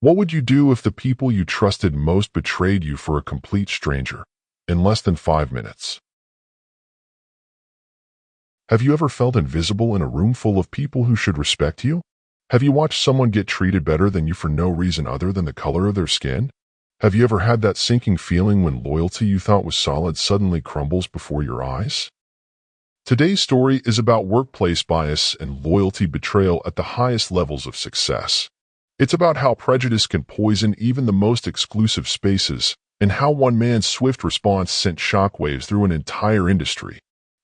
What would you do if the people you trusted most betrayed you for a complete stranger in less than 5 minutes? Have you ever felt invisible in a room full of people who should respect you? Have you watched someone get treated better than you for no reason other than the color of their skin? Have you ever had that sinking feeling when loyalty you thought was solid suddenly crumbles before your eyes? Today's story is about workplace bias and loyalty betrayal at the highest levels of success. It's about how prejudice can poison even the most exclusive spaces, and how one man's swift response sent shockwaves through an entire industry.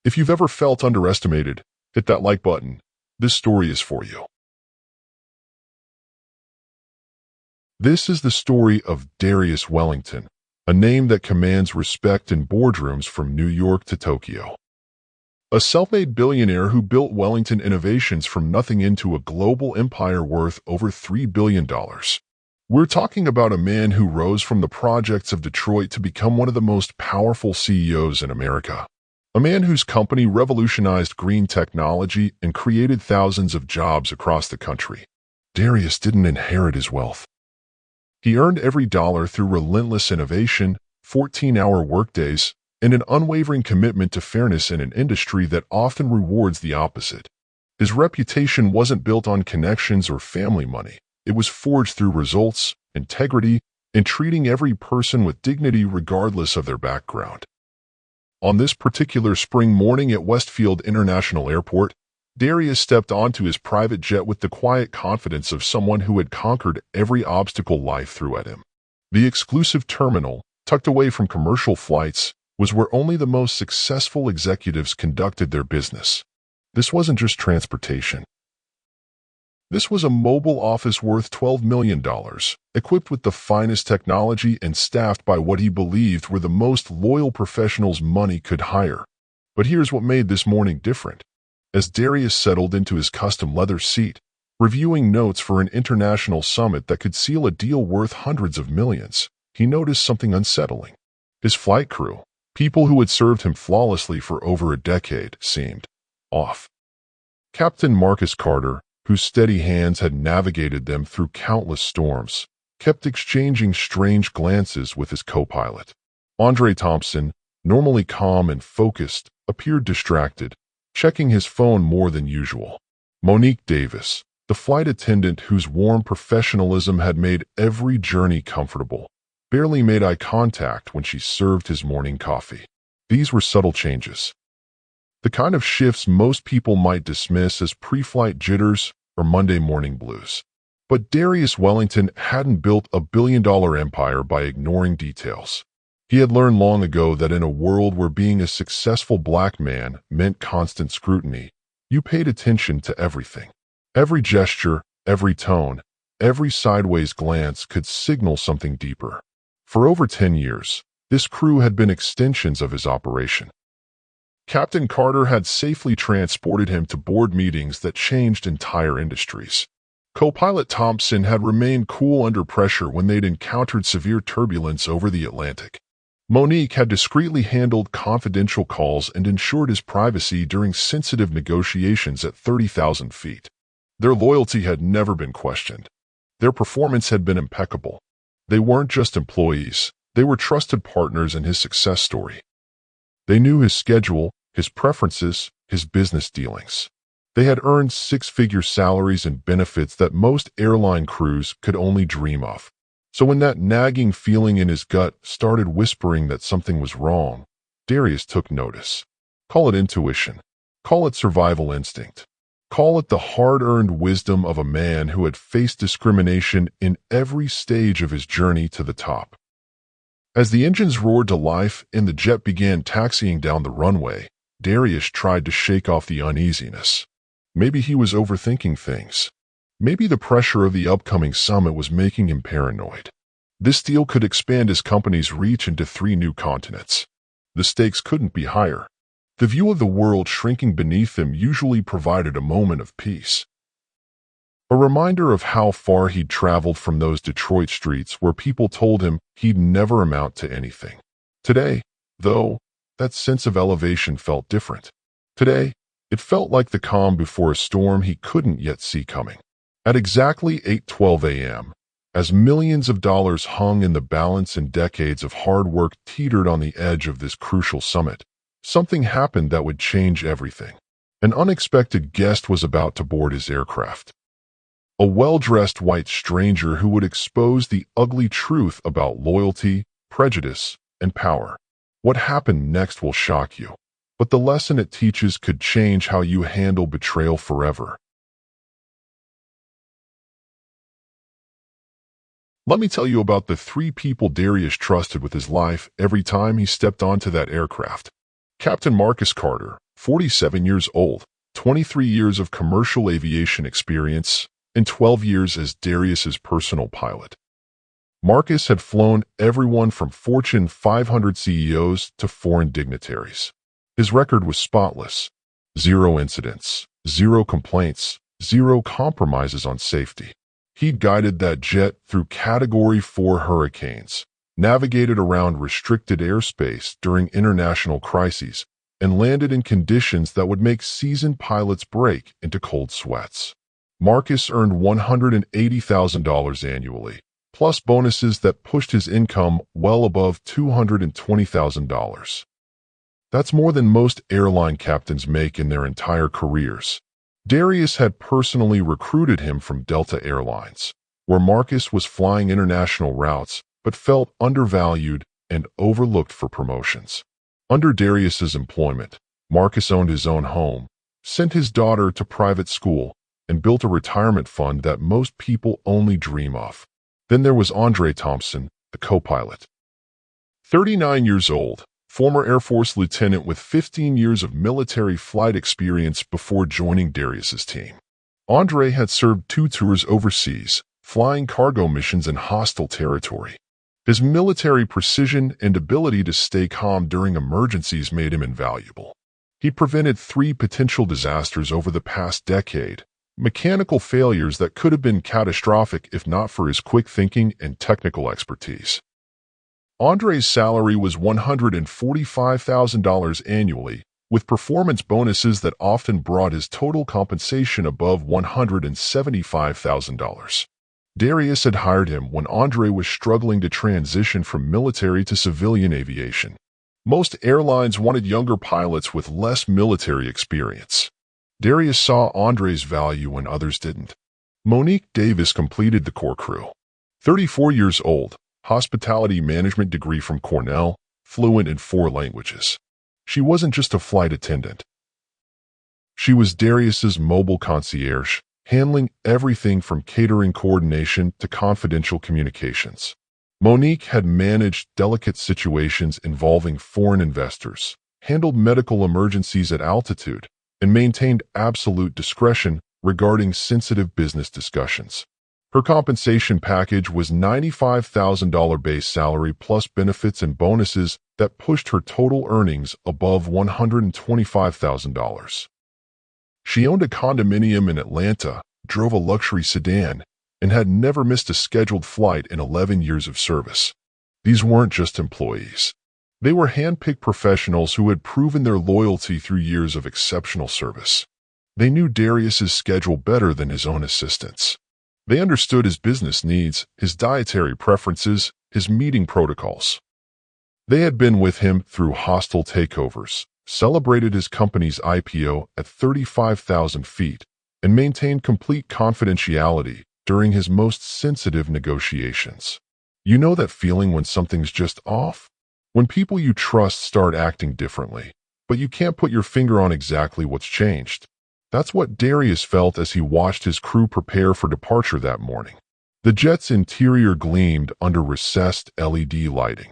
If you've ever felt underestimated, hit that like button. This story is for you. This is the story of Darius Wellington, a name that commands respect in boardrooms from New York to Tokyo. A self-made billionaire who built Wellington Innovations from nothing into a global empire worth over $3 billion. We're talking about a man who rose from the projects of Detroit to become one of the most powerful CEOs in America. A man whose company revolutionized green technology and created thousands of jobs across the country. Darius didn't inherit his wealth. He earned every dollar through relentless innovation, 14-hour workdays, and an unwavering commitment to fairness in an industry that often rewards the opposite. His reputation wasn't built on connections or family money. It was forged through results, integrity, and treating every person with dignity regardless of their background. On this particular spring morning at Westfield International Airport, Darius stepped onto his private jet with the quiet confidence of someone who had conquered every obstacle life threw at him. The exclusive terminal, tucked away from commercial flights, was where only the most successful executives conducted their business. This wasn't just transportation. This was a mobile office worth $12 million, equipped with the finest technology and staffed by what he believed were the most loyal professionals money could hire. But here's what made this morning different. As Darius settled into his custom leather seat, reviewing notes for an international summit that could seal a deal worth hundreds of millions, he noticed something unsettling. His flight crew, people who had served him flawlessly for over a decade, seemed off. Captain Marcus Carter, whose steady hands had navigated them through countless storms, kept exchanging strange glances with his co-pilot. Andre Thompson, normally calm and focused, appeared distracted, checking his phone more than usual. Monique Davis, the flight attendant whose warm professionalism had made every journey comfortable, barely made eye contact when she served his morning coffee. These were subtle changes. The kind of shifts most people might dismiss as pre-flight jitters or Monday morning blues. But Darius Wellington hadn't built a billion-dollar empire by ignoring details. He had learned long ago that in a world where being a successful black man meant constant scrutiny, you paid attention to everything. Every gesture, every tone, every sideways glance could signal something deeper. For over 10 years, this crew had been extensions of his operation. Captain Carter had safely transported him to board meetings that changed entire industries. Co-pilot Thompson had remained cool under pressure when they'd encountered severe turbulence over the Atlantic. Monique had discreetly handled confidential calls and ensured his privacy during sensitive negotiations at 30,000 feet. Their loyalty had never been questioned. Their performance had been impeccable. They weren't just employees, they were trusted partners in his success story. They knew his schedule, his preferences, his business dealings. They had earned six-figure salaries and benefits that most airline crews could only dream of. So when that nagging feeling in his gut started whispering that something was wrong, Darius took notice. Call it intuition. Call it survival instinct. Call it the hard-earned wisdom of a man who had faced discrimination in every stage of his journey to the top. As the engines roared to life and the jet began taxiing down the runway, Darius tried to shake off the uneasiness. Maybe he was overthinking things. Maybe the pressure of the upcoming summit was making him paranoid. This deal could expand his company's reach into 3 new continents. The stakes couldn't be higher. The view of the world shrinking beneath him usually provided a moment of peace. A reminder of how far he'd traveled from those Detroit streets where people told him he'd never amount to anything. Today, though, that sense of elevation felt different. Today, it felt like the calm before a storm he couldn't yet see coming. At exactly 8:12 a.m., As millions of dollars hung in the balance and decades of hard work teetered on the edge of this crucial summit, something happened that would change everything. An unexpected guest was about to board his aircraft. A well-dressed white stranger who would expose the ugly truth about loyalty, prejudice, and power. What happened next will shock you, but the lesson it teaches could change how you handle betrayal forever. Let me tell you about the three people Darius trusted with his life every time he stepped onto that aircraft. Captain Marcus Carter, 47 years old, 23 years of commercial aviation experience, and 12 years as Darius's personal pilot. Marcus had flown everyone from Fortune 500 CEOs to foreign dignitaries. His record was spotless. 0 incidents, 0 complaints, 0 compromises on safety. He'd guided that jet through Category 4 hurricanes, navigated around restricted airspace during international crises, and landed in conditions that would make seasoned pilots break into cold sweats. Marcus earned $180,000 annually, plus bonuses that pushed his income well above $220,000. That's more than most airline captains make in their entire careers. Darius had personally recruited him from Delta Airlines, where Marcus was flying international routes but felt undervalued and overlooked for promotions. Under Darius's employment, Marcus owned his own home, sent his daughter to private school, and built a retirement fund that most people only dream of. Then there was Andre Thompson, the co-pilot. 39 years old, former Air Force lieutenant with 15 years of military flight experience before joining Darius's team. Andre had served 2 tours overseas, flying cargo missions in hostile territory. His military precision and ability to stay calm during emergencies made him invaluable. He prevented 3 potential disasters over the past decade, mechanical failures that could have been catastrophic if not for his quick thinking and technical expertise. Andre's salary was $145,000 annually, with performance bonuses that often brought his total compensation above $175,000. Darius had hired him when Andre was struggling to transition from military to civilian aviation. Most airlines wanted younger pilots with less military experience. Darius saw Andre's value when others didn't. Monique Davis completed the core crew. 34 years old, hospitality management degree from Cornell, fluent in 4 languages. She wasn't just a flight attendant. She was Darius's mobile concierge, handling everything from catering coordination to confidential communications. Monique had managed delicate situations involving foreign investors, handled medical emergencies at altitude, and maintained absolute discretion regarding sensitive business discussions. Her compensation package was $95,000 base salary plus benefits and bonuses that pushed her total earnings above $125,000. She owned a condominium in Atlanta, drove a luxury sedan, and had never missed a scheduled flight in 11 years of service. These weren't just employees. They were hand-picked professionals who had proven their loyalty through years of exceptional service. They knew Darius's schedule better than his own assistants. They understood his business needs, his dietary preferences, his meeting protocols. They had been with him through hostile takeovers, celebrated his company's IPO at 35,000 feet, and maintained complete confidentiality during his most sensitive negotiations. You know that feeling when something's just off? When people you trust start acting differently, but you can't put your finger on exactly what's changed. That's what Darius felt as he watched his crew prepare for departure that morning. The jet's interior gleamed under recessed LED lighting.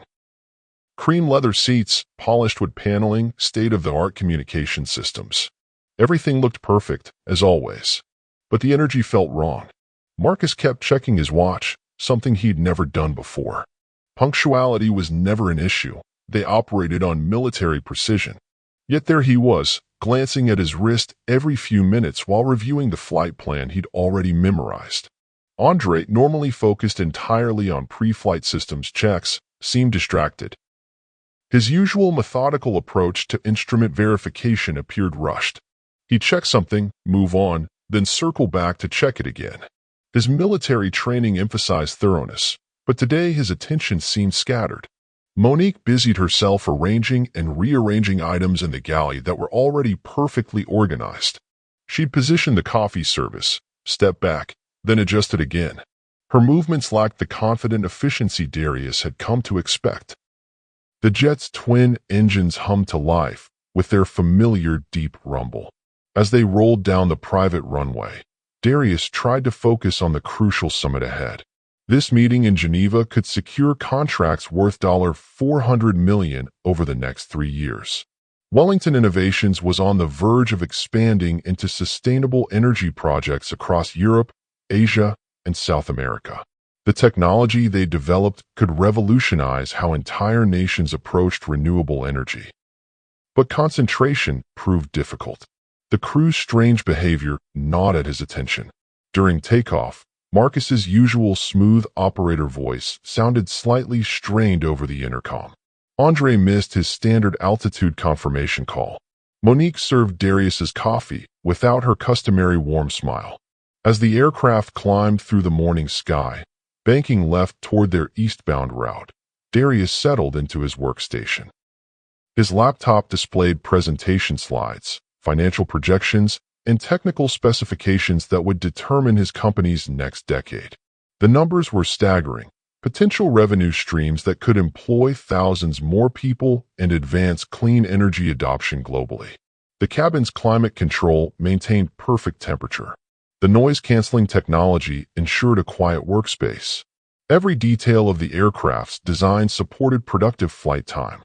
Cream leather seats, polished wood paneling, state-of-the-art communication systems. Everything looked perfect, as always. But the energy felt wrong. Marcus kept checking his watch, something he'd never done before. Punctuality was never an issue. They operated on military precision. Yet there he was, glancing at his wrist every few minutes while reviewing the flight plan he'd already memorized. Andre, normally focused entirely on pre-flight systems checks, seemed distracted. His usual methodical approach to instrument verification appeared rushed. He'd check something, move on, then circle back to check it again. His military training emphasized thoroughness, but today his attention seemed scattered. Monique busied herself arranging and rearranging items in the galley that were already perfectly organized. She'd positioned the coffee service, stepped back, then adjusted again. Her movements lacked the confident efficiency Darius had come to expect. The jet's twin engines hummed to life with their familiar deep rumble. As they rolled down the private runway, Darius tried to focus on the crucial summit ahead. This meeting in Geneva could secure contracts worth $400 million over the next 3 years. Wellington Innovations was on the verge of expanding into sustainable energy projects across Europe, Asia, and South America. The technology they developed could revolutionize how entire nations approached renewable energy. But concentration proved difficult. The crew's strange behavior gnawed at his attention. During takeoff, Marcus's usual smooth operator voice sounded slightly strained over the intercom. Andre missed his standard altitude confirmation call. Monique served Darius's coffee without her customary warm smile. As the aircraft climbed through the morning sky, banking left toward their eastbound route, Darius settled into his workstation. His laptop displayed presentation slides, financial projections, and technical specifications that would determine his company's next decade. The numbers were staggering, potential revenue streams that could employ thousands more people and advance clean energy adoption globally. The cabin's climate control maintained perfect temperature. The noise-canceling technology ensured a quiet workspace. Every detail of the aircraft's design supported productive flight time.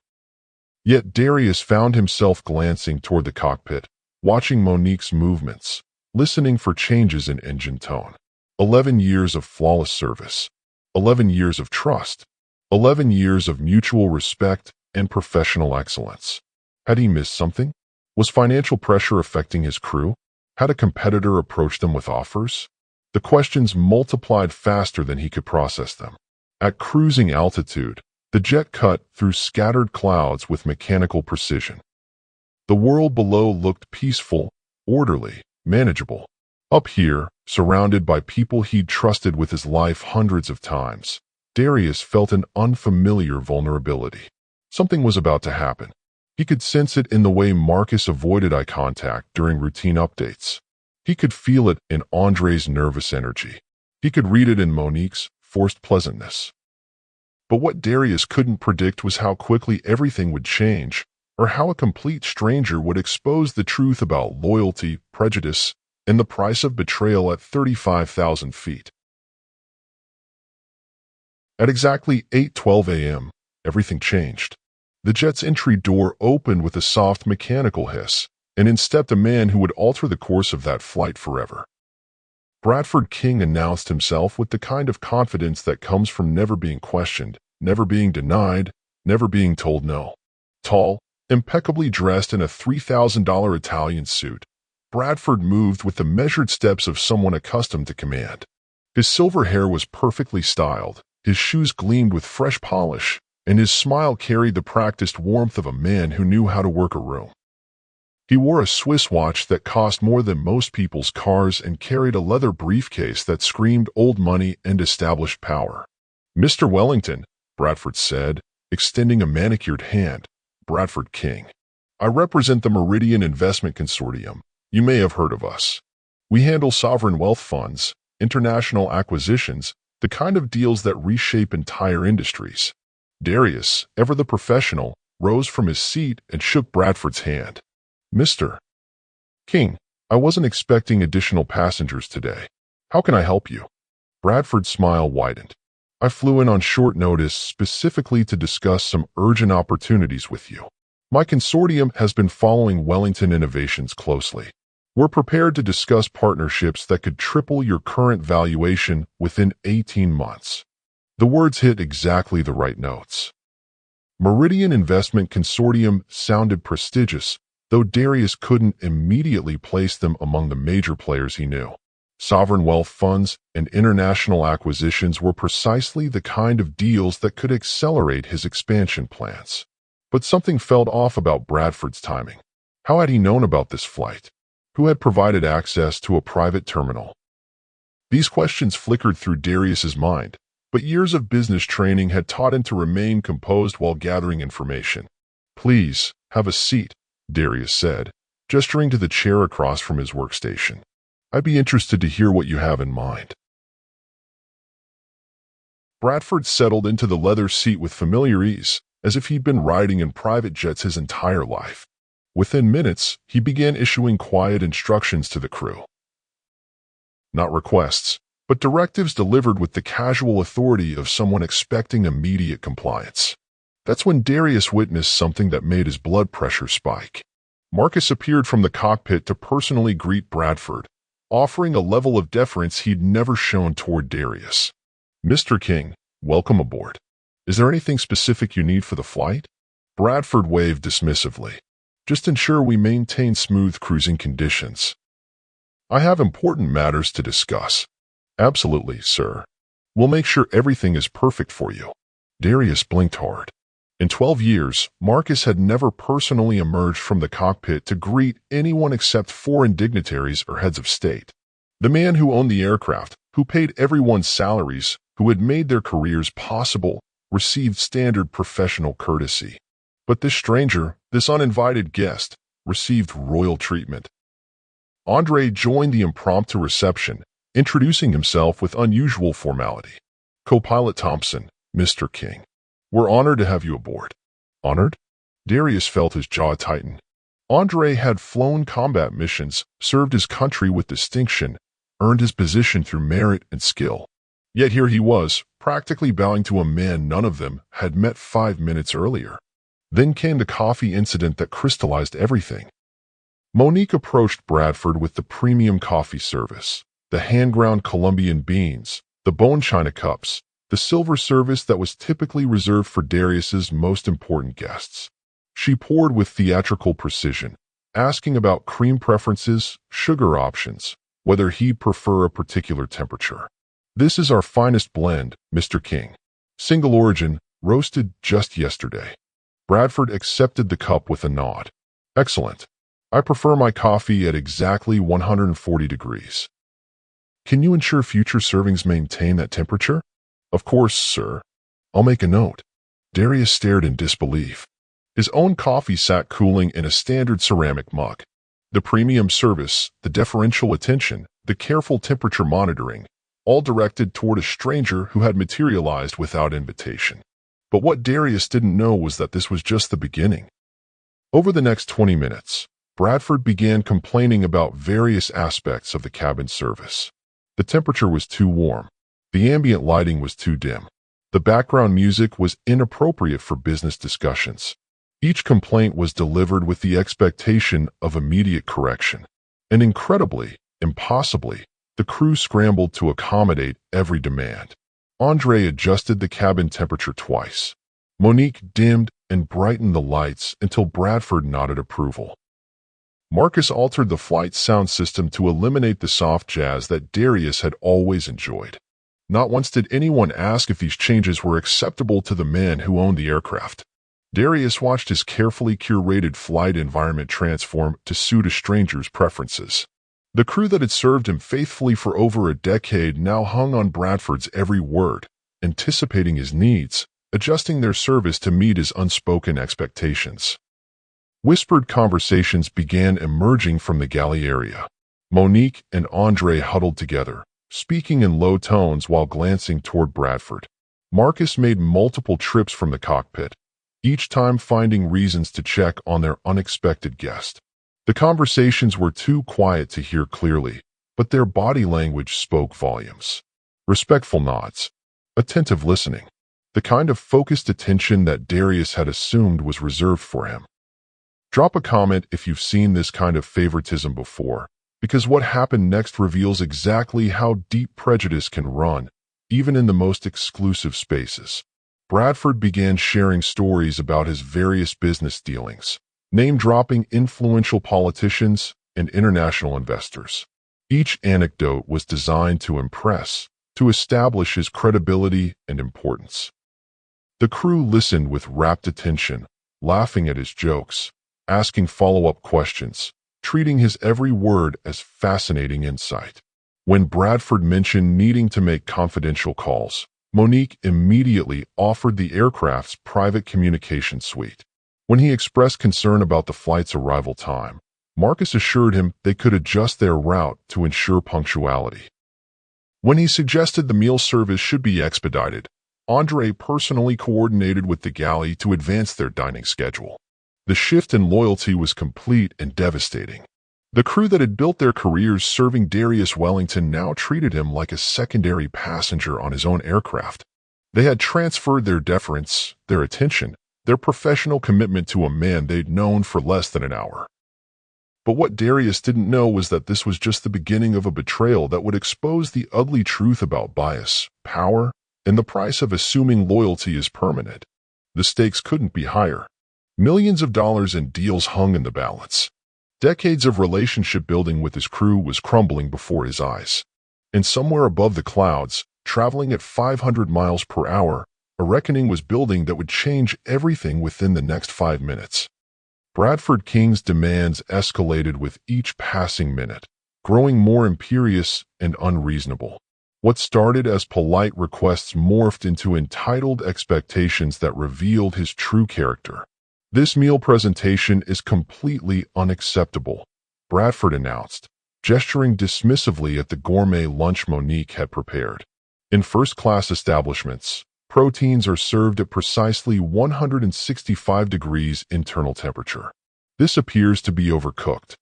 Yet Darius found himself glancing toward the cockpit, watching Monique's movements, listening for changes in engine tone. 11 years of flawless service. 11 years of trust. 11 years of mutual respect and professional excellence. Had he missed something? Was financial pressure affecting his crew? Had a competitor approached them with offers? The questions multiplied faster than he could process them. At cruising altitude, the jet cut through scattered clouds with mechanical precision. The world below looked peaceful, orderly, manageable. Up here, surrounded by people he'd trusted with his life hundreds of times, Darius felt an unfamiliar vulnerability. Something was about to happen. He could sense it in the way Marcus avoided eye contact during routine updates. He could feel it in Andre's nervous energy. He could read it in Monique's forced pleasantness. But what Darius couldn't predict was how quickly everything would change, or how a complete stranger would expose the truth about loyalty, prejudice, and the price of betrayal at 35,000 feet. At exactly 8:12 a.m., everything changed. The jet's entry door opened with a soft mechanical hiss, and in stepped a man who would alter the course of that flight forever. Bradford King announced himself with the kind of confidence that comes from never being questioned, never being denied, never being told no. Tall, impeccably dressed in a $3,000 Italian suit, Bradford moved with the measured steps of someone accustomed to command. His silver hair was perfectly styled, his shoes gleamed with fresh polish, and his smile carried the practiced warmth of a man who knew how to work a room. He wore a Swiss watch that cost more than most people's cars and carried a leather briefcase that screamed old money and established power. "Mr. Wellington," Bradford said, extending a manicured hand. "Bradford King. I represent the Meridian Investment Consortium. You may have heard of us. We handle sovereign wealth funds, international acquisitions, the kind of deals that reshape entire industries." Darius, ever the professional, rose from his seat and shook Bradford's hand. "Mr. King, I wasn't expecting additional passengers today. How can I help you?" Bradford's smile widened. "I flew in on short notice specifically to discuss some urgent opportunities with you. My consortium has been following Wellington Innovations closely. We're prepared to discuss partnerships that could triple your current valuation within 18 months. The words hit exactly the right notes. Meridian Investment Consortium sounded prestigious, though Darius couldn't immediately place them among the major players he knew. Sovereign wealth funds and international acquisitions were precisely the kind of deals that could accelerate his expansion plans. But something felt off about Bradford's timing. How had he known about this flight? Who had provided access to a private terminal? These questions flickered through Darius's mind, but years of business training had taught him to remain composed while gathering information. "Please, have a seat," Darius said, gesturing to the chair across from his workstation. "I'd be interested to hear what you have in mind." Bradford settled into the leather seat with familiar ease, as if he'd been riding in private jets his entire life. Within minutes, he began issuing quiet instructions to the crew. Not requests, but directives delivered with the casual authority of someone expecting immediate compliance. That's when Darius witnessed something that made his blood pressure spike. Marcus appeared from the cockpit to personally greet Bradford, offering a level of deference he'd never shown toward Darius. "Mr. King, welcome aboard. Is there anything specific you need for the flight?" Bradford waved dismissively. "Just ensure we maintain smooth cruising conditions." "I have important matters to discuss." "Absolutely, sir. We'll make sure everything is perfect for you." Darius blinked hard. In 12 years, Marcus had never personally emerged from the cockpit to greet anyone except foreign dignitaries or heads of state. The man who owned the aircraft, who paid everyone's salaries, who had made their careers possible, received standard professional courtesy. But this stranger, this uninvited guest, received royal treatment. Andre joined the impromptu reception, introducing himself with unusual formality. "Co-pilot Thompson, Mr. King. We're honored to have you aboard." "Honored?" Darius felt his jaw tighten. Andre had flown combat missions, served his country with distinction, earned his position through merit and skill. Yet here he was, practically bowing to a man none of them had met 5 minutes earlier. Then came the coffee incident that crystallized everything. Monique approached Bradford with the premium coffee service, the hand-ground Colombian beans, the bone china cups, the silver service that was typically reserved for Darius's most important guests. She poured with theatrical precision, asking about cream preferences, sugar options, whether he'd prefer a particular temperature. "This is our finest blend, Mr. King. Single origin, roasted just yesterday." Bradford accepted the cup with a nod. "Excellent. I prefer my coffee at exactly 140 degrees. Can you ensure future servings maintain that temperature?" "Of course, sir. I'll make a note." Darius stared in disbelief. His own coffee sat cooling in a standard ceramic mug. The premium service, the deferential attention, the careful temperature monitoring, all directed toward a stranger who had materialized without invitation. But what Darius didn't know was that this was just the beginning. Over the next 20 minutes, Bradford began complaining about various aspects of the cabin service. The temperature was too warm. The ambient lighting was too dim. The background music was inappropriate for business discussions. Each complaint was delivered with the expectation of immediate correction. And incredibly, impossibly, the crew scrambled to accommodate every demand. Andre adjusted the cabin temperature twice. Monique dimmed and brightened the lights until Bradford nodded approval. Marcus altered the flight sound system to eliminate the soft jazz that Darius had always enjoyed. Not once did anyone ask if these changes were acceptable to the man who owned the aircraft. Darius watched his carefully curated flight environment transform to suit a stranger's preferences. The crew that had served him faithfully for over a decade now hung on Bradford's every word, anticipating his needs, adjusting their service to meet his unspoken expectations. Whispered conversations began emerging from the galley area. Monique and Andre huddled together, speaking in low tones while glancing toward Bradford. Marcus made multiple trips from the cockpit, each time finding reasons to check on their unexpected guest. The conversations were too quiet to hear clearly, but their body language spoke volumes. Respectful nods, attentive listening, the kind of focused attention that Darius had assumed was reserved for him. Drop a comment if you've seen this kind of favoritism before, because what happened next reveals exactly how deep prejudice can run, even in the most exclusive spaces. Bradford began sharing stories about his various business dealings, name-dropping influential politicians and international investors. Each anecdote was designed to impress, to establish his credibility and importance. The crew listened with rapt attention, laughing at his jokes, asking follow-up questions, treating his every word as fascinating insight. When Bradford mentioned needing to make confidential calls, Monique immediately offered the aircraft's private communication suite. When he expressed concern about the flight's arrival time, Marcus assured him they could adjust their route to ensure punctuality. When he suggested the meal service should be expedited, Andre personally coordinated with the galley to advance their dining schedule. The shift in loyalty was complete and devastating. The crew that had built their careers serving Darius Wellington now treated him like a secondary passenger on his own aircraft. They had transferred their deference, their attention, their professional commitment to a man they'd known for less than an hour. But what Darius didn't know was that this was just the beginning of a betrayal that would expose the ugly truth about bias, power, and the price of assuming loyalty is permanent. The stakes couldn't be higher. Millions of dollars in deals hung in the balance. Decades of relationship building with his crew was crumbling before his eyes. And somewhere above the clouds, traveling at 500 miles per hour, a reckoning was building that would change everything within the next 5 minutes. Bradford King's demands escalated with each passing minute, growing more imperious and unreasonable. What started as polite requests morphed into entitled expectations that revealed his true character. "This meal presentation is completely unacceptable," Bradford announced, gesturing dismissively at the gourmet lunch Monique had prepared. In first-class establishments, proteins are served at precisely 165 degrees internal temperature. This appears to be overcooked.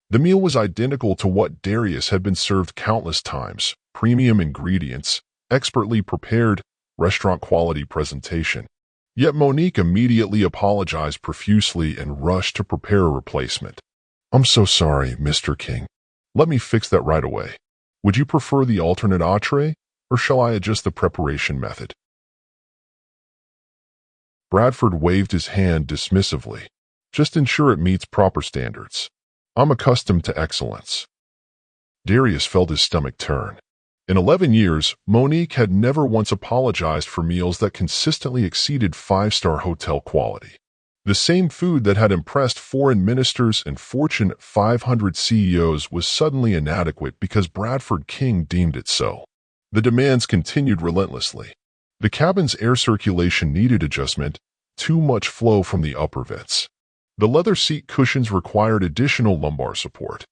The meal was identical to what Darius had been served countless times: premium ingredients, expertly prepared, restaurant-quality presentation. Yet Monique immediately apologized profusely and rushed to prepare a replacement. "I'm so sorry, Mr. King. Let me fix that right away. Would you prefer the alternate entree, or shall I adjust the preparation method?" Bradford waved his hand dismissively. "Just ensure it meets proper standards. I'm accustomed to excellence." Darius felt his stomach turn. In 11 years, Monique had never once apologized for meals that consistently exceeded 5-star hotel quality. The same food that had impressed foreign ministers and Fortune 500 CEOs was suddenly inadequate because Bradford King deemed it so. The demands continued relentlessly. The cabin's air circulation needed adjustment, too much flow from the upper vents. The leather seat cushions required additional lumbar support.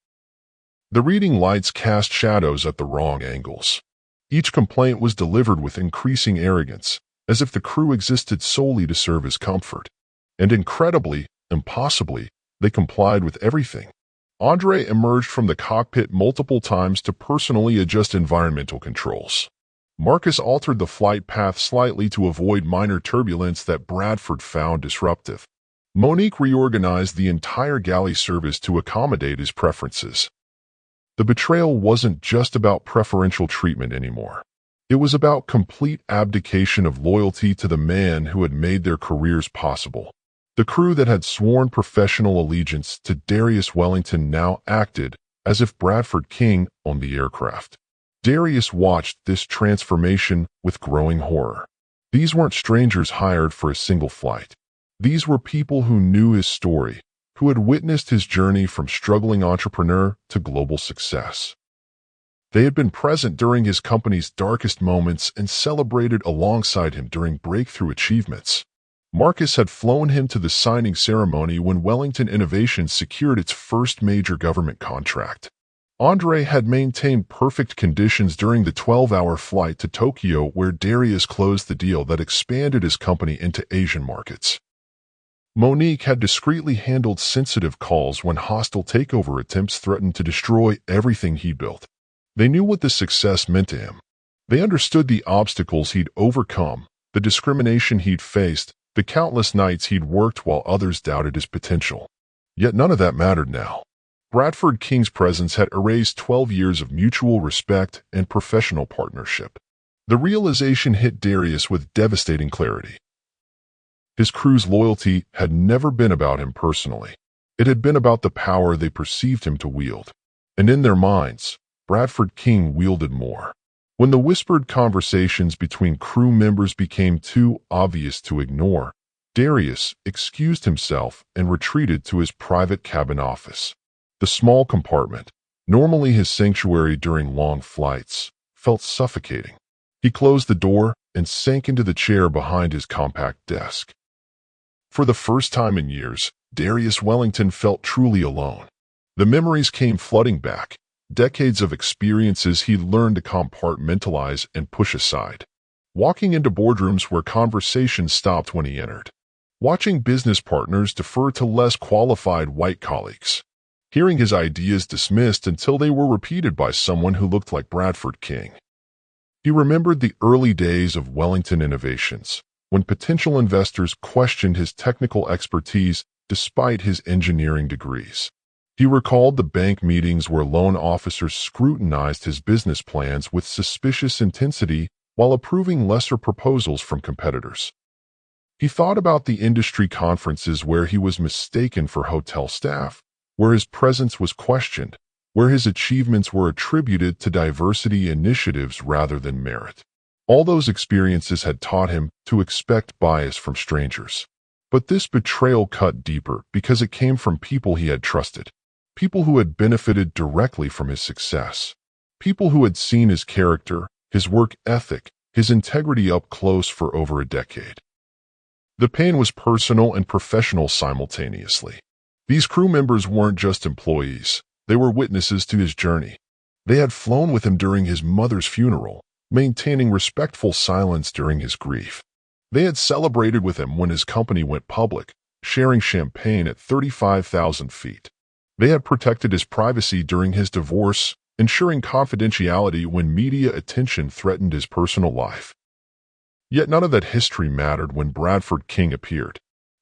The reading lights cast shadows at the wrong angles. Each complaint was delivered with increasing arrogance, as if the crew existed solely to serve his comfort. And incredibly, impossibly, they complied with everything. Andre emerged from the cockpit multiple times to personally adjust environmental controls. Marcus altered the flight path slightly to avoid minor turbulence that Bradford found disruptive. Monique reorganized the entire galley service to accommodate his preferences. The betrayal wasn't just about preferential treatment anymore. It was about complete abdication of loyalty to the man who had made their careers possible. The crew that had sworn professional allegiance to Darius Wellington now acted as if Bradford King owned the aircraft. Darius watched this transformation with growing horror. These weren't strangers hired for a single flight. These were people who knew his story, who had witnessed his journey from struggling entrepreneur to global success. They had been present during his company's darkest moments and celebrated alongside him during breakthrough achievements. Marcus had flown him to the signing ceremony when Wellington Innovations secured its first major government contract. Andre had maintained perfect conditions during the 12-hour flight to Tokyo, where Darius closed the deal that expanded his company into Asian markets. Monique had discreetly handled sensitive calls when hostile takeover attempts threatened to destroy everything he built. They knew what this success meant to him. They understood the obstacles he'd overcome, the discrimination he'd faced, the countless nights he'd worked while others doubted his potential. Yet none of that mattered now. Bradford King's presence had erased 12 years of mutual respect and professional partnership. The realization hit Darius with devastating clarity. His crew's loyalty had never been about him personally. It had been about the power they perceived him to wield. And in their minds, Bradford King wielded more. When the whispered conversations between crew members became too obvious to ignore, Darius excused himself and retreated to his private cabin office. The small compartment, Normally his sanctuary during long flights, felt suffocating. He closed the door and sank into the chair behind his compact desk. For the first time in years, Darius Wellington felt truly alone. The memories came flooding back, decades of experiences he'd learned to compartmentalize and push aside. Walking into boardrooms where conversations stopped when he entered. Watching business partners defer to less qualified white colleagues. Hearing his ideas dismissed until they were repeated by someone who looked like Bradford King. He remembered the early days of Wellington Innovations, when potential investors questioned his technical expertise despite his engineering degrees. He recalled the bank meetings where loan officers scrutinized his business plans with suspicious intensity while approving lesser proposals from competitors. He thought about the industry conferences where he was mistaken for hotel staff, where his presence was questioned, where his achievements were attributed to diversity initiatives rather than merit. All those experiences had taught him to expect bias from strangers. But this betrayal cut deeper because it came from people he had trusted, people who had benefited directly from his success, people who had seen his character, his work ethic, his integrity up close for over a decade. The pain was personal and professional simultaneously. These crew members weren't just employees, they were witnesses to his journey. They had flown with him during his mother's funeral, maintaining respectful silence during his grief. They had celebrated with him when his company went public, sharing champagne at 35,000 feet. They had protected his privacy during his divorce, ensuring confidentiality when media attention threatened his personal life. Yet none of that history mattered when Bradford King appeared.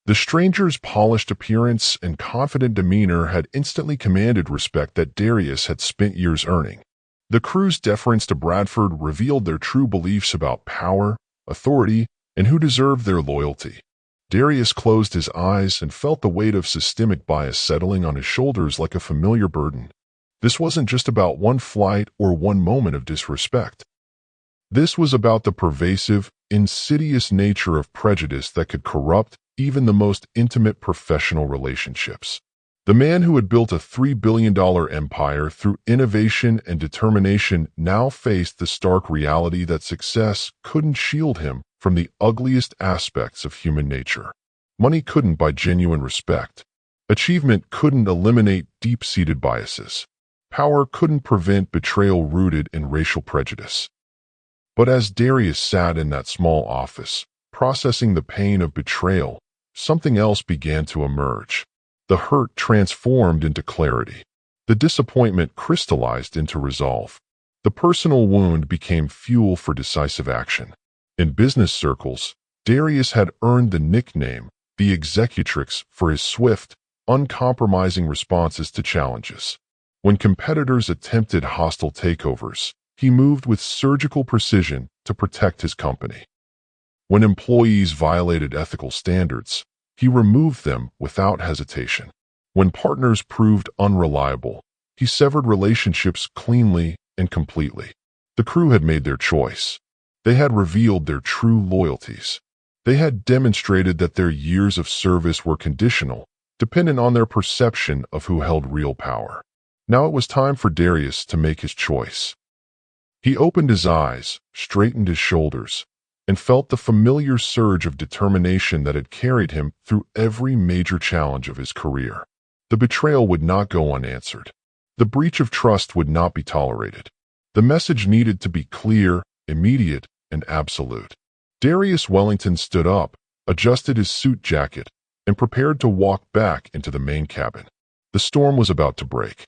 The stranger's polished appearance and confident demeanor had instantly commanded respect that Darius had spent years earning. The crew's deference to Bradford revealed their true beliefs about power, authority, and who deserved their loyalty. Darius closed his eyes and felt the weight of systemic bias settling on his shoulders like a familiar burden. This wasn't just about one flight or one moment of disrespect. This was about the pervasive, insidious nature of prejudice that could corrupt even the most intimate professional relationships. The man who had built a $3 billion empire through innovation and determination now faced the stark reality that success couldn't shield him from the ugliest aspects of human nature. Money couldn't buy genuine respect. Achievement couldn't eliminate deep-seated biases. Power couldn't prevent betrayal rooted in racial prejudice. But as Darius sat in that small office, processing the pain of betrayal, something else began to emerge. The hurt transformed into clarity. The disappointment crystallized into resolve. The personal wound became fuel for decisive action. In business circles, Darius had earned the nickname, the Executrix, for his swift, uncompromising responses to challenges. When competitors attempted hostile takeovers, he moved with surgical precision to protect his company. When employees violated ethical standards, he removed them without hesitation. When partners proved unreliable, he severed relationships cleanly and completely. The crew had made their choice. They had revealed their true loyalties. They had demonstrated that their years of service were conditional, dependent on their perception of who held real power. Now it was time for Darius to make his choice. He opened his eyes, straightened his shoulders, and felt the familiar surge of determination that had carried him through every major challenge of his career. The betrayal would not go unanswered. The breach of trust would not be tolerated. The message needed to be clear, immediate, and absolute. Darius Wellington stood up, adjusted his suit jacket, and prepared to walk back into the main cabin. The storm was about to break.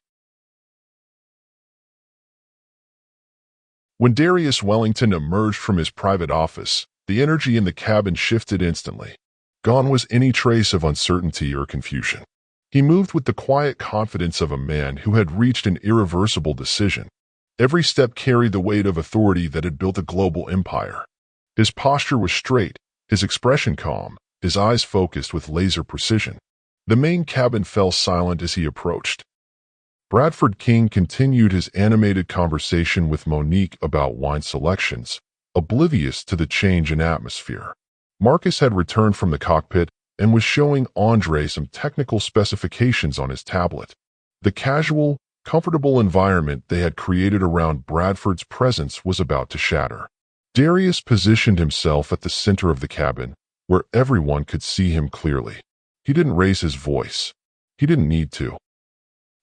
When Darius Wellington emerged from his private office, the energy in the cabin shifted instantly. Gone was any trace of uncertainty or confusion. He moved with the quiet confidence of a man who had reached an irreversible decision. Every step carried the weight of authority that had built a global empire. His posture was straight, his expression calm, his eyes focused with laser precision. The main cabin fell silent as he approached. Bradford King continued his animated conversation with Monique about wine selections, oblivious to the change in atmosphere. Marcus had returned from the cockpit and was showing Andre some technical specifications on his tablet. The casual, comfortable environment they had created around Bradford's presence was about to shatter. Darius positioned himself at the center of the cabin, where everyone could see him clearly. He didn't raise his voice. He didn't need to.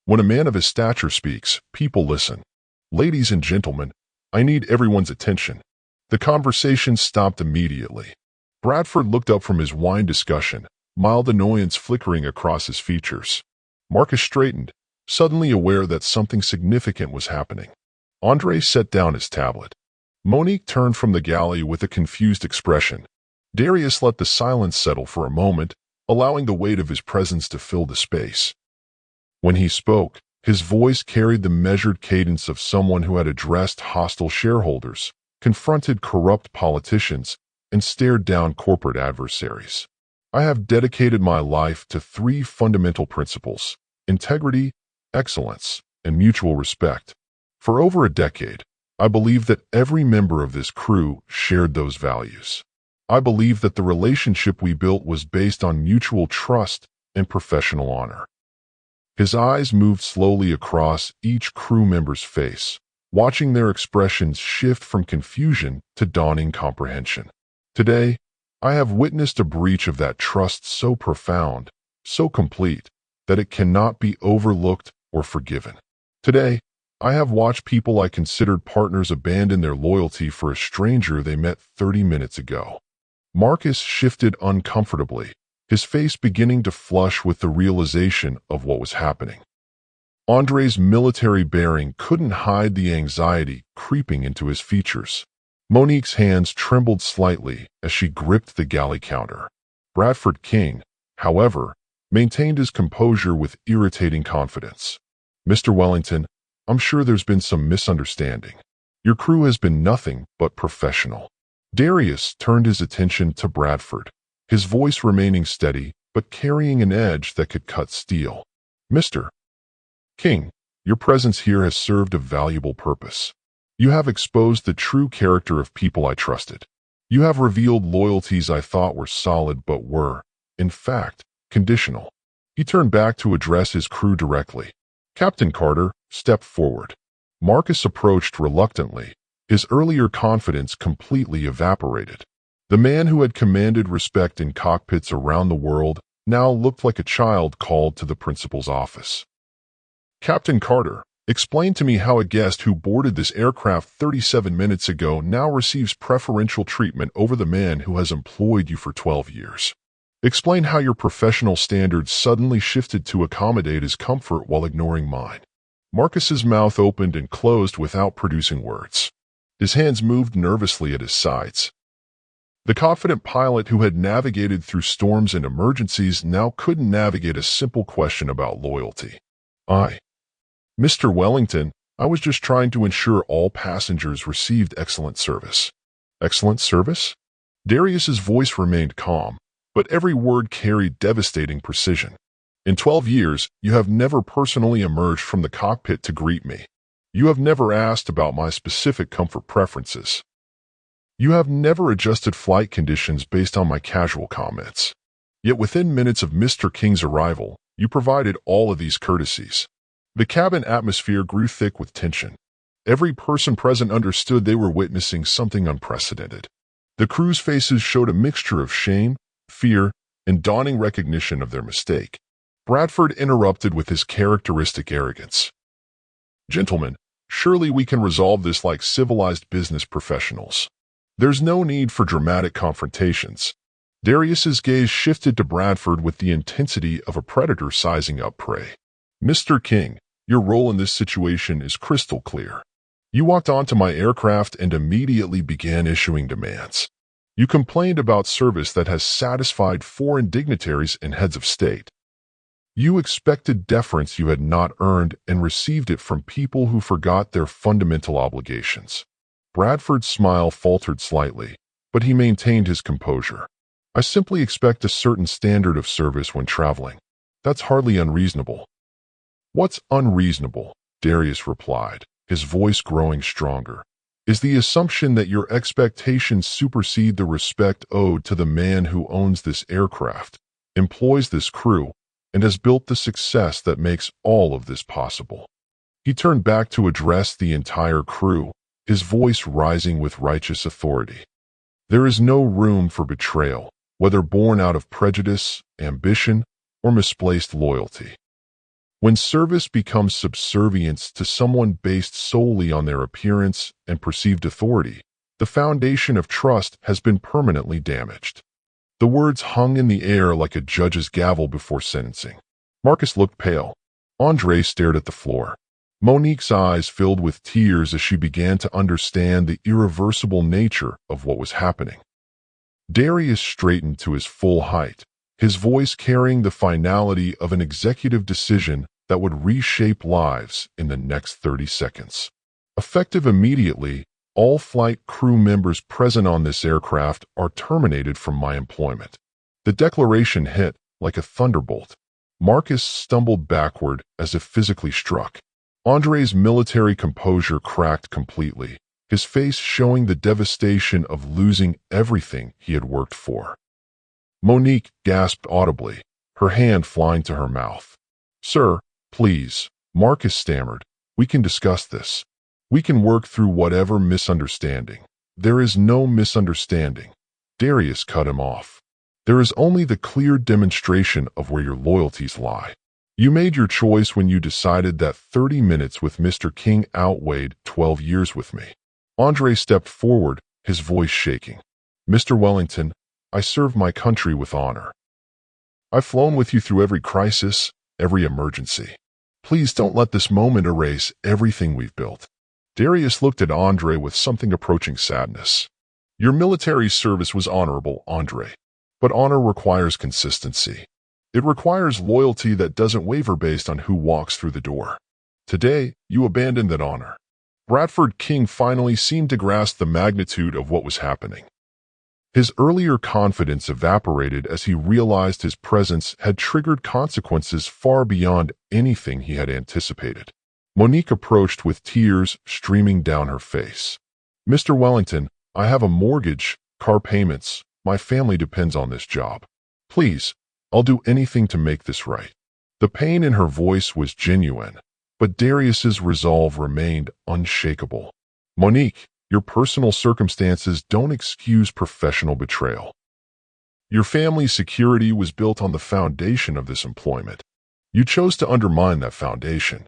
When a man of his stature speaks, people listen. Ladies and gentlemen, I need everyone's attention. The conversation stopped immediately. Bradford looked up from his wine discussion, mild annoyance flickering across his features. Marcus straightened, suddenly aware that something significant was happening. Andre set down his tablet. Monique turned from the galley with a confused expression. Darius let the silence settle for a moment, allowing the weight of his presence to fill the space. When he spoke, his voice carried the measured cadence of someone who had addressed hostile shareholders, confronted corrupt politicians, and stared down corporate adversaries. I have dedicated my life to 3 fundamental principles: integrity, excellence, and mutual respect. For over a decade, I believe that every member of this crew shared those values. I believe that the relationship we built was based on mutual trust and professional honor. His eyes moved slowly across each crew member's face, watching their expressions shift from confusion to dawning comprehension. Today, I have witnessed a breach of that trust so profound, so complete, that it cannot be overlooked or forgiven. Today, I have watched people I considered partners abandon their loyalty for a stranger they met 30 minutes ago. Marcus shifted uncomfortably, his face beginning to flush with the realization of what was happening. Andre's military bearing couldn't hide the anxiety creeping into his features. Monique's hands trembled slightly as she gripped the galley counter. Bradford King, however, maintained his composure with irritating confidence. "Mr. Wellington, I'm sure there's been some misunderstanding. Your crew has been nothing but professional." Darius turned his attention to Bradford, his voice remaining steady but carrying an edge that could cut steel. "Mr. King, your presence here has served a valuable purpose. You have exposed the true character of people I trusted. You have revealed loyalties I thought were solid but were, in fact, conditional." He turned back to address his crew directly. Captain Carter stepped forward. Marcus approached reluctantly, his earlier confidence completely evaporated. The man who had commanded respect in cockpits around the world now looked like a child called to the principal's office. "Captain Carter, explain to me how a guest who boarded this aircraft 37 minutes ago now receives preferential treatment over the man who has employed you for 12 years. Explain how your professional standards suddenly shifted to accommodate his comfort while ignoring mine." Marcus's mouth opened and closed without producing words. His hands moved nervously at his sides. The confident pilot who had navigated through storms and emergencies now couldn't navigate a simple question about loyalty. "Mr. Wellington, I was just trying to ensure all passengers received excellent service." "Excellent service?" Darius's voice remained calm, but every word carried devastating precision. "In 12 years, you have never personally emerged from the cockpit to greet me. You have never asked about my specific comfort preferences. You have never adjusted flight conditions based on my casual comments. Yet within minutes of Mr. King's arrival, you provided all of these courtesies." The cabin atmosphere grew thick with tension. Every person present understood they were witnessing something unprecedented. The crew's faces showed a mixture of shame, fear, and dawning recognition of their mistake. Bradford interrupted with his characteristic arrogance. "Gentlemen, surely we can resolve this like civilized business professionals. There's no need for dramatic confrontations." Darius's gaze shifted to Bradford with the intensity of a predator sizing up prey. "Mr. King, your role in this situation is crystal clear. You walked onto my aircraft and immediately began issuing demands. You complained about service that has satisfied foreign dignitaries and heads of state. You expected deference you had not earned and received it from people who forgot their fundamental obligations." Bradford's smile faltered slightly, but he maintained his composure. "I simply expect a certain standard of service when traveling. That's hardly unreasonable." "What's unreasonable?" Darius replied, his voice growing stronger, "is the assumption that your expectations supersede the respect owed to the man who owns this aircraft, employs this crew, and has built the success that makes all of this possible." He turned back to address the entire crew, his voice rising with righteous authority. There is no room for betrayal, whether born out of prejudice, ambition, or misplaced loyalty. When service becomes subservience to someone based solely on their appearance and perceived authority, the foundation of trust has been permanently damaged. The words hung in the air like a judge's gavel before sentencing. Marcus looked pale. Andre stared at the floor. Monique's eyes filled with tears as she began to understand the irreversible nature of what was happening. Darius straightened to his full height, his voice carrying the finality of an executive decision that would reshape lives in the next 30 seconds. Effective immediately, all flight crew members present on this aircraft are terminated from my employment. The declaration hit like a thunderbolt. Marcus stumbled backward as if physically struck. Andre's military composure cracked completely, his face showing the devastation of losing everything he had worked for. Monique gasped audibly, her hand flying to her mouth. "Sir, please," Marcus stammered. "We can discuss this. We can work through whatever misunderstanding." "There is no misunderstanding," Darius cut him off. "There is only the clear demonstration of where your loyalties lie. You made your choice when you decided that 30 minutes with Mr. King outweighed 12 years with me." Andre stepped forward, his voice shaking. "Mr. Wellington, I serve my country with honor. I've flown with you through every crisis, every emergency. Please don't let this moment erase everything we've built." Darius looked at Andre with something approaching sadness. "Your military service was honorable, Andre. But honor requires consistency. It requires loyalty that doesn't waver based on who walks through the door. Today, you abandoned that honor." Bradford King finally seemed to grasp the magnitude of what was happening. His earlier confidence evaporated as he realized his presence had triggered consequences far beyond anything he had anticipated. Monique approached with tears streaming down her face. "Mr. Wellington, I have a mortgage, car payments. My family depends on this job. Please, I'll do anything to make this right." The pain in her voice was genuine, but Darius's resolve remained unshakable. "Monique, your personal circumstances don't excuse professional betrayal. Your family's security was built on the foundation of this employment. You chose to undermine that foundation."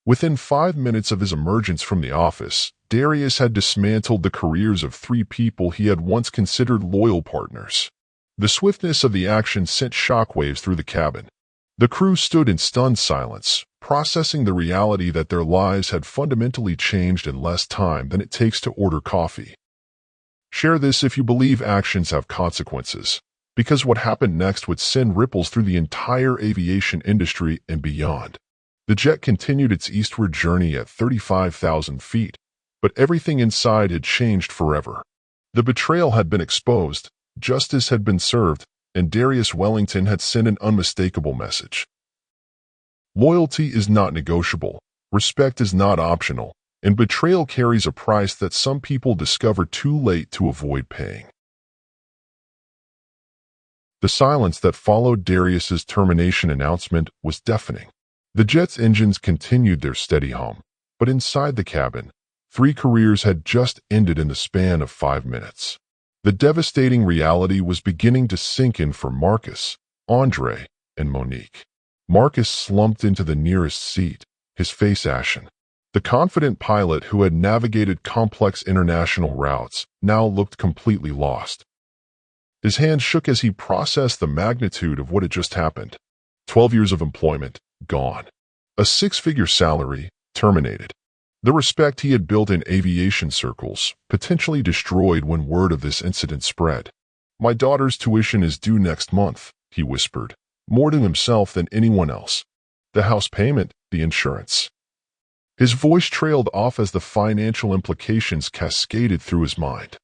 Within 5 minutes of his emergence from the office, Darius had dismantled the careers of 3 people he had once considered loyal partners. The swiftness of the action sent shockwaves through the cabin. The crew stood in stunned silence, processing the reality that their lives had fundamentally changed in less time than it takes to order coffee. Share this if you believe actions have consequences, because what happened next would send ripples through the entire aviation industry and beyond. The jet continued its eastward journey at 35,000 feet, but everything inside had changed forever. The betrayal had been exposed, justice had been served, and Darius Wellington had sent an unmistakable message. Loyalty is not negotiable, respect is not optional, and betrayal carries a price that some people discover too late to avoid paying. The silence that followed Darius's termination announcement was deafening. The jet's engines continued their steady hum, but inside the cabin, 3 careers had just ended in the span of 5 minutes. The devastating reality was beginning to sink in for Marcus, Andre, and Monique. Marcus slumped into the nearest seat, his face ashen. The confident pilot who had navigated complex international routes now looked completely lost. His hand shook as he processed the magnitude of what had just happened. 12 years of employment, gone. A 6-figure salary, terminated. The respect he had built in aviation circles, potentially destroyed when word of this incident spread. "My daughter's tuition is due next month," he whispered, more to himself than anyone else. "The house payment, the insurance." His voice trailed off as the financial implications cascaded through his mind.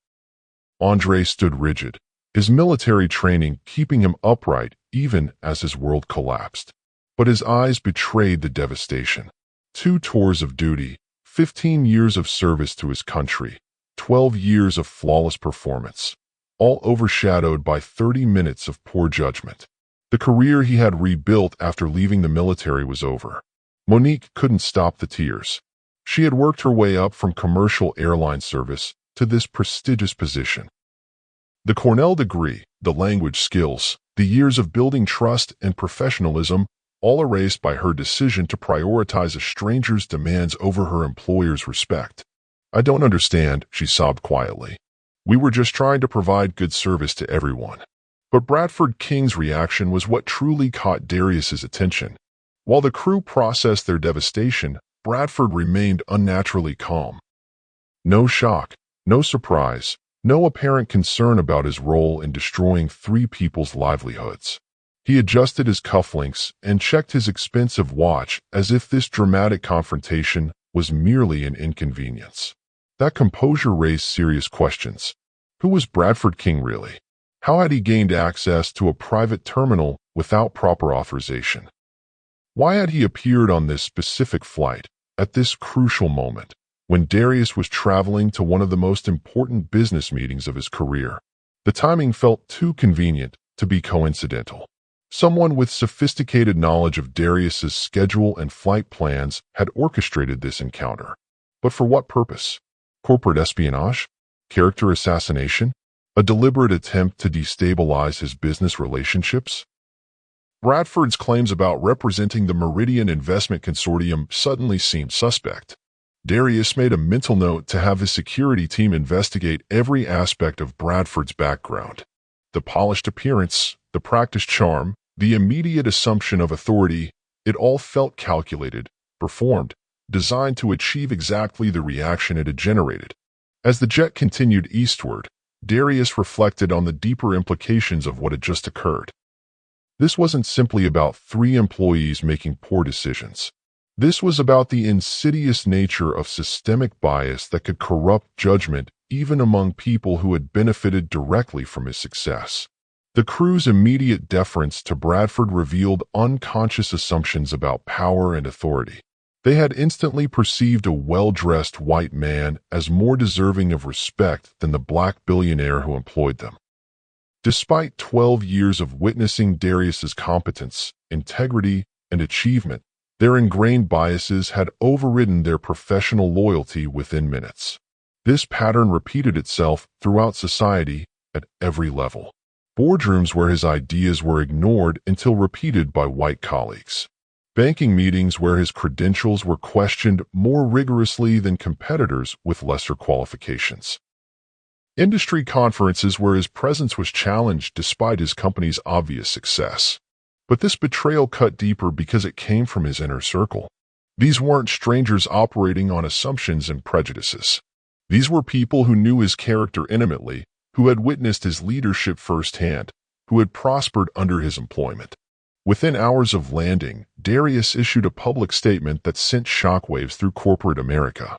Andre stood rigid, his military training keeping him upright even as his world collapsed. But his eyes betrayed the devastation. 2 tours of duty, 15 years of service to his country, 12 years of flawless performance, all overshadowed by 30 minutes of poor judgment. The career he had rebuilt after leaving the military was over. Monique couldn't stop the tears. She had worked her way up from commercial airline service to this prestigious position. The Cornell degree, the language skills, the years of building trust and professionalism, all erased by her decision to prioritize a stranger's demands over her employer's respect. "I don't understand," she sobbed quietly. "We were just trying to provide good service to everyone." But Bradford King's reaction was what truly caught Darius's attention. While the crew processed their devastation, Bradford remained unnaturally calm. No shock, no surprise, no apparent concern about his role in destroying 3 people's livelihoods. He adjusted his cufflinks and checked his expensive watch as if this dramatic confrontation was merely an inconvenience. That composure raised serious questions. Who was Bradford King really? How had he gained access to a private terminal without proper authorization? Why had he appeared on this specific flight at this crucial moment, when Darius was traveling to one of the most important business meetings of his career? The timing felt too convenient to be coincidental. Someone with sophisticated knowledge of Darius's schedule and flight plans had orchestrated this encounter. But for what purpose? Corporate espionage? Character assassination? A deliberate attempt to destabilize his business relationships? Bradford's claims about representing the Meridian Investment Consortium suddenly seemed suspect. Darius made a mental note to have his security team investigate every aspect of Bradford's background. The polished appearance, the practiced charm, the immediate assumption of authority, it all felt calculated, performed, designed to achieve exactly the reaction it had generated. As the jet continued eastward, Darius reflected on the deeper implications of what had just occurred. This wasn't simply about 3 employees making poor decisions. This was about the insidious nature of systemic bias that could corrupt judgment even among people who had benefited directly from his success. The crew's immediate deference to Bradford revealed unconscious assumptions about power and authority. They had instantly perceived a well-dressed white man as more deserving of respect than the black billionaire who employed them. Despite 12 years of witnessing Darius's competence, integrity, and achievement, their ingrained biases had overridden their professional loyalty within minutes. This pattern repeated itself throughout society at every level. Boardrooms where his ideas were ignored until repeated by white colleagues. Banking meetings where his credentials were questioned more rigorously than competitors with lesser qualifications. Industry conferences where his presence was challenged despite his company's obvious success. But this betrayal cut deeper because it came from his inner circle. These weren't strangers operating on assumptions and prejudices. These were people who knew his character intimately, who had witnessed his leadership firsthand, who had prospered under his employment. Within hours of landing, Darius issued a public statement that sent shockwaves through corporate America.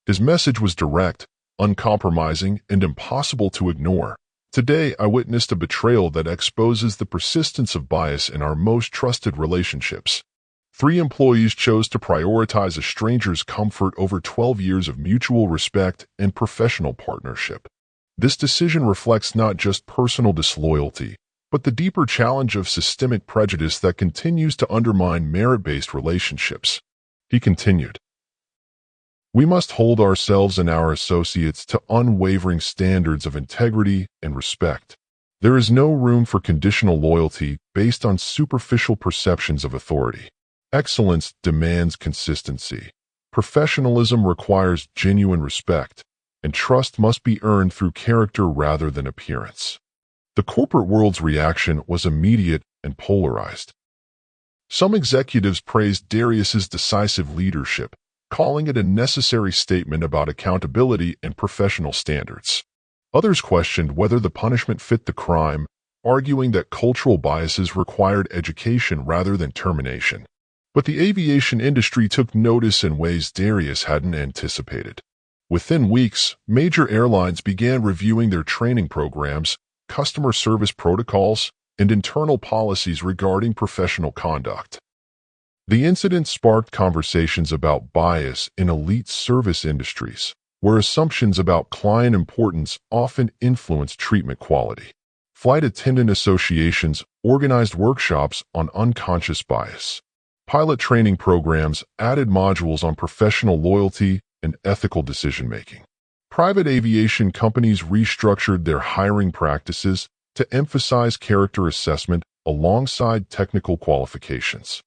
His message was direct, uncompromising, and impossible to ignore. "Today, I witnessed a betrayal that exposes the persistence of bias in our most trusted relationships. 3 employees chose to prioritize a stranger's comfort over 12 years of mutual respect and professional partnership. This decision reflects not just personal disloyalty, but the deeper challenge of systemic prejudice that continues to undermine merit-based relationships." He continued, "We must hold ourselves and our associates to unwavering standards of integrity and respect. There is no room for conditional loyalty based on superficial perceptions of authority. Excellence demands consistency. Professionalism requires genuine respect, and trust must be earned through character rather than appearance." The corporate world's reaction was immediate and polarized. Some executives praised Darius's decisive leadership, calling it a necessary statement about accountability and professional standards. Others questioned whether the punishment fit the crime, arguing that cultural biases required education rather than termination. But the aviation industry took notice in ways Darius hadn't anticipated. Within weeks, major airlines began reviewing their training programs, customer service protocols, and internal policies regarding professional conduct. The incident sparked conversations about bias in elite service industries, where assumptions about client importance often influence treatment quality. Flight attendant associations organized workshops on unconscious bias. Pilot training programs added modules on professional loyalty and ethical decision-making. Private aviation companies restructured their hiring practices to emphasize character assessment alongside technical qualifications.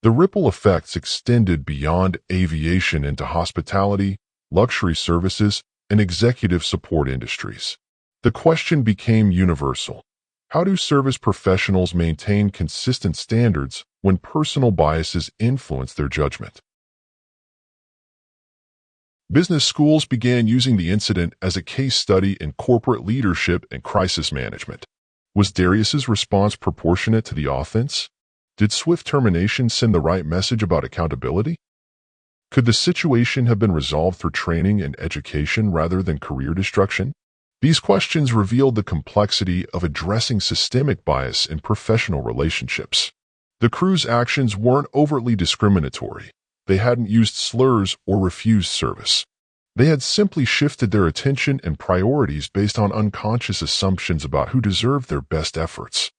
The ripple effects extended beyond aviation into hospitality, luxury services, and executive support industries. The question became universal. How do service professionals maintain consistent standards when personal biases influence their judgment? Business schools began using the incident as a case study in corporate leadership and crisis management. Was Darius's response proportionate to the offense? Did swift termination send the right message about accountability? Could the situation have been resolved through training and education rather than career destruction? These questions revealed the complexity of addressing systemic bias in professional relationships. The crew's actions weren't overtly discriminatory. They hadn't used slurs or refused service. They had simply shifted their attention and priorities based on unconscious assumptions about who deserved their best efforts.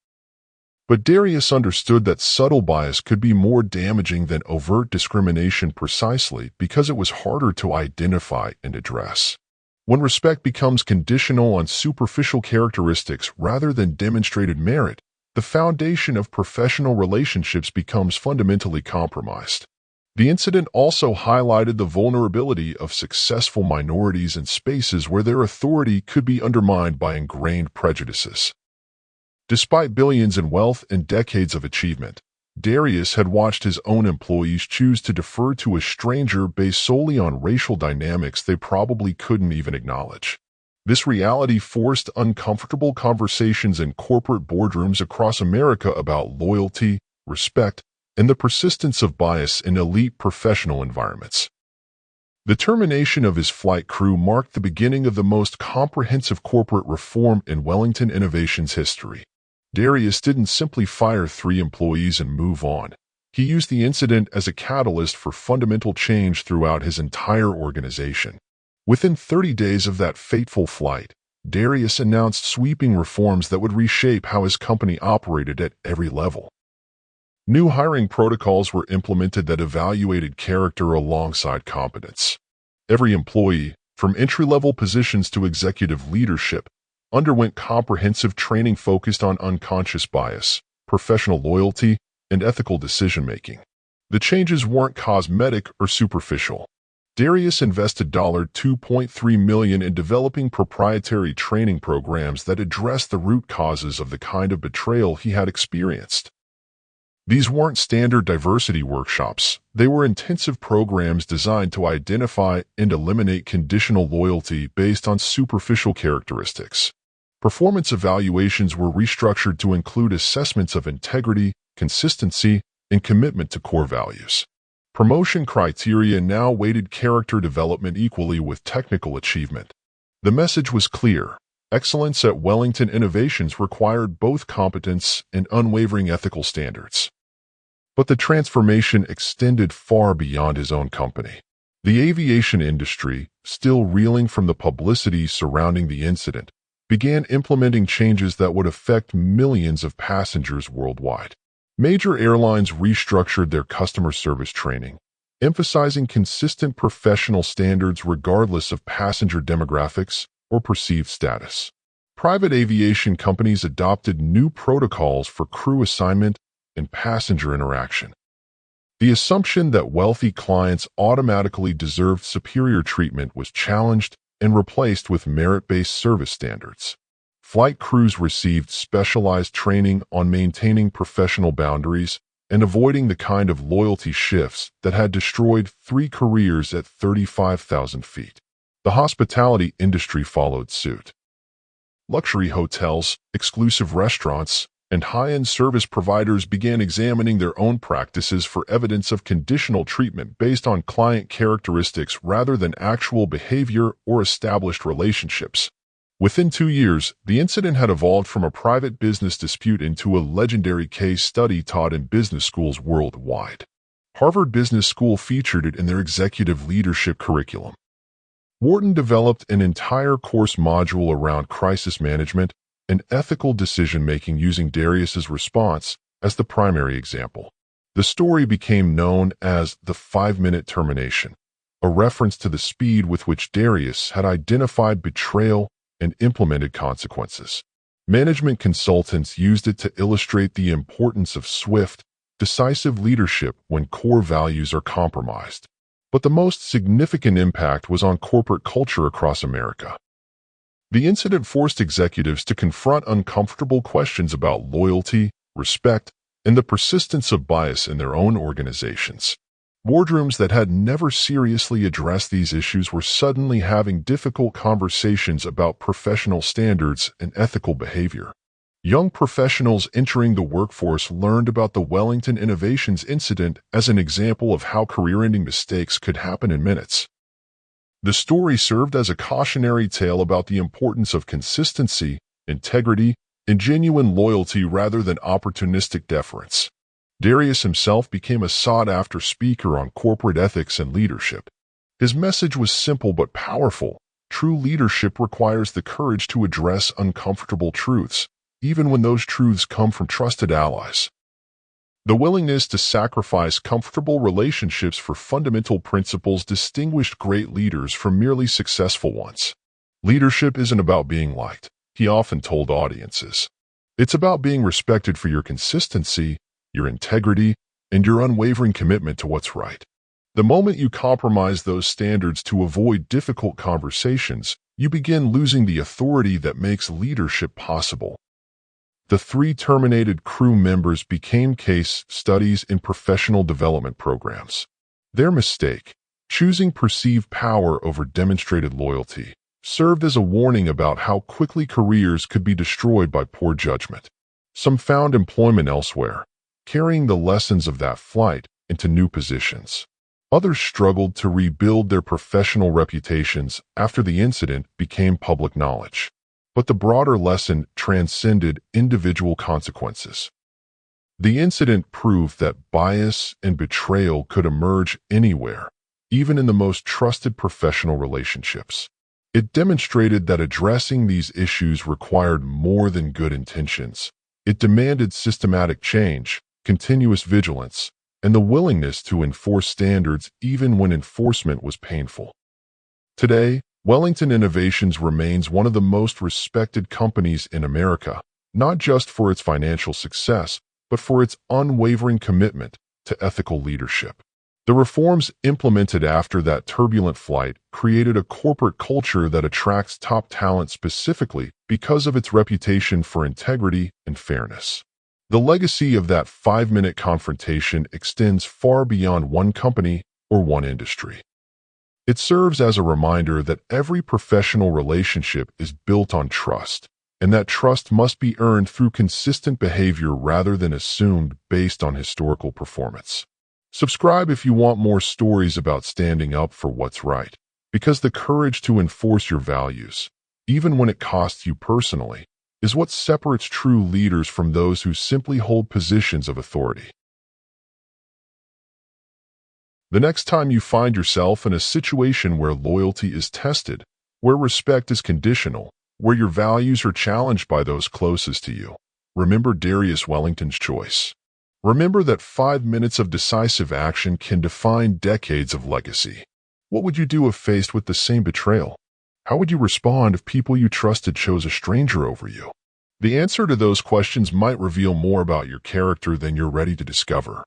But Darius understood that subtle bias could be more damaging than overt discrimination precisely because it was harder to identify and address. When respect becomes conditional on superficial characteristics rather than demonstrated merit, the foundation of professional relationships becomes fundamentally compromised. The incident also highlighted the vulnerability of successful minorities in spaces where their authority could be undermined by ingrained prejudices. Despite billions in wealth and decades of achievement, Darius had watched his own employees choose to defer to a stranger based solely on racial dynamics they probably couldn't even acknowledge. This reality forced uncomfortable conversations in corporate boardrooms across America about loyalty, respect, and the persistence of bias in elite professional environments. The termination of his flight crew marked the beginning of the most comprehensive corporate reform in Wellington Innovation's history. Darius didn't simply fire 3 employees and move on. He used the incident as a catalyst for fundamental change throughout his entire organization. Within 30 days of that fateful flight, Darius announced sweeping reforms that would reshape how his company operated at every level. New hiring protocols were implemented that evaluated character alongside competence. Every employee, from entry-level positions to executive leadership, underwent comprehensive training focused on unconscious bias, professional loyalty, and ethical decision-making. The changes weren't cosmetic or superficial. Darius invested $2.3 million in developing proprietary training programs that addressed the root causes of the kind of betrayal he had experienced. These weren't standard diversity workshops. They were intensive programs designed to identify and eliminate conditional loyalty based on superficial characteristics. Performance evaluations were restructured to include assessments of integrity, consistency, and commitment to core values. Promotion criteria now weighted character development equally with technical achievement. The message was clear. Excellence at Wellington Innovations required both competence and unwavering ethical standards. But the transformation extended far beyond his own company. The aviation industry, still reeling from the publicity surrounding the incident, began implementing changes that would affect millions of passengers worldwide. Major airlines restructured their customer service training, emphasizing consistent professional standards regardless of passenger demographics or perceived status. Private aviation companies adopted new protocols for crew assignment and passenger interaction. The assumption that wealthy clients automatically deserved superior treatment was challenged and replaced with merit-based service standards. Flight crews received specialized training on maintaining professional boundaries and avoiding the kind of loyalty shifts that had destroyed 3 careers at 35,000 feet. The hospitality industry followed suit. Luxury hotels, exclusive restaurants, and high-end service providers began examining their own practices for evidence of conditional treatment based on client characteristics rather than actual behavior or established relationships. Within 2 years, the incident had evolved from a private business dispute into a legendary case study taught in business schools worldwide. Harvard Business School featured it in their executive leadership curriculum. Wharton developed an entire course module around crisis management and ethical decision-making using Darius's response as the primary example. The story became known as the 5-minute termination, a reference to the speed with which Darius had identified betrayal and implemented consequences. Management consultants used it to illustrate the importance of swift, decisive leadership when core values are compromised. But the most significant impact was on corporate culture across America. The incident forced executives to confront uncomfortable questions about loyalty, respect, and the persistence of bias in their own organizations. Boardrooms that had never seriously addressed these issues were suddenly having difficult conversations about professional standards and ethical behavior. Young professionals entering the workforce learned about the Wellington Innovations incident as an example of how career-ending mistakes could happen in minutes. The story served as a cautionary tale about the importance of consistency, integrity, and genuine loyalty rather than opportunistic deference. Darius himself became a sought-after speaker on corporate ethics and leadership. His message was simple but powerful. True leadership requires the courage to address uncomfortable truths, even when those truths come from trusted allies. The willingness to sacrifice comfortable relationships for fundamental principles distinguished great leaders from merely successful ones. Leadership isn't about being liked, he often told audiences. It's about being respected for your consistency, your integrity, and your unwavering commitment to what's right. The moment you compromise those standards to avoid difficult conversations, you begin losing the authority that makes leadership possible. The 3 terminated crew members became case studies in professional development programs. Their mistake, choosing perceived power over demonstrated loyalty, served as a warning about how quickly careers could be destroyed by poor judgment. Some found employment elsewhere, carrying the lessons of that flight into new positions. Others struggled to rebuild their professional reputations after the incident became public knowledge. But the broader lesson transcended individual consequences. The incident proved that bias and betrayal could emerge anywhere, even in the most trusted professional relationships. It demonstrated that addressing these issues required more than good intentions. It demanded systematic change, continuous vigilance, and the willingness to enforce standards even when enforcement was painful. Today, Wellington Innovations remains one of the most respected companies in America, not just for its financial success, but for its unwavering commitment to ethical leadership. The reforms implemented after that turbulent flight created a corporate culture that attracts top talent specifically because of its reputation for integrity and fairness. The legacy of that 5-minute confrontation extends far beyond one company or one industry. It serves as a reminder that every professional relationship is built on trust, and that trust must be earned through consistent behavior rather than assumed based on historical performance. Subscribe if you want more stories about standing up for what's right, because the courage to enforce your values, even when it costs you personally, is what separates true leaders from those who simply hold positions of authority. The next time you find yourself in a situation where loyalty is tested, where respect is conditional, where your values are challenged by those closest to you, remember Darius Wellington's choice. Remember that 5 minutes of decisive action can define decades of legacy. What would you do if faced with the same betrayal? How would you respond if people you trusted chose a stranger over you? The answer to those questions might reveal more about your character than you're ready to discover.